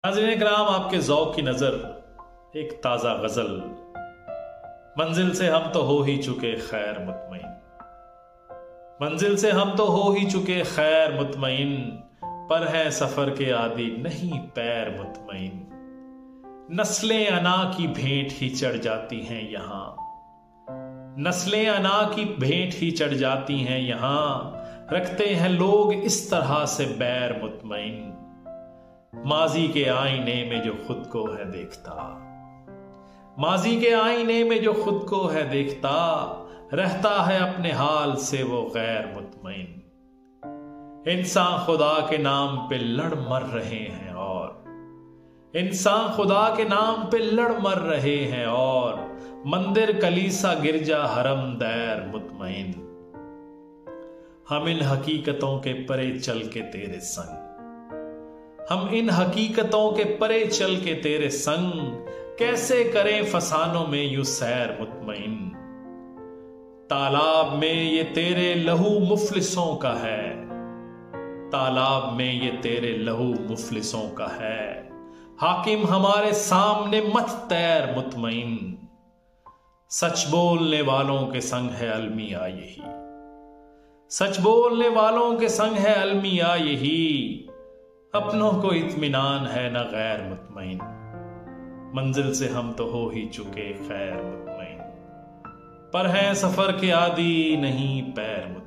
नाज़रीन किराम, आपके ज़ौक़ की नज़र एक ताज़ा गज़ल। मंजिल से हम तो हो ही चुके खैर मुतमईन, मंजिल से हम तो हो ही चुके खैर मुतमईन, पर है सफ़र के आदि नहीं पैर मुतमईन। नस्लें अना की भेंट ही चढ़ जाती हैं यहाँ, नस्लें अना की भेंट ही चढ़ जाती हैं यहाँ, रखते हैं लोग इस तरह से बैर मुतमईन। माजी के आईने में जो खुद को है देखता, माजी के आईने में जो खुद को है देखता, रहता है अपने हाल से वो गैर मुतमईन। इंसान खुदा के नाम पे लड़ मर रहे हैं और इंसान खुदा के नाम पे लड़ मर रहे हैं, और मंदिर कलीसा गिरजा हरम दैर मुतमईन। हम इन हकीकतों के परे चल के तेरे संग, हम इन हकीकतों के परे चल के तेरे संग, कैसे करें फसानों में यूं सैर मुतमईन। तालाब में ये तेरे लहू मुफलिसों का है, तालाब में ये तेरे लहू मुफलिसों का है, हाकिम हमारे सामने मत तैर मुतमईन। सच बोलने वालों के संग है अलमिया यही, सच बोलने वालों के संग है अलमिया यही, अपनों को इत्मीनान है न गैर मुतमईन। मंजिल से हम तो हो ही चुके खैर मुतमईन, पर हैं सफर के आदि नहीं पैर मुतमईन।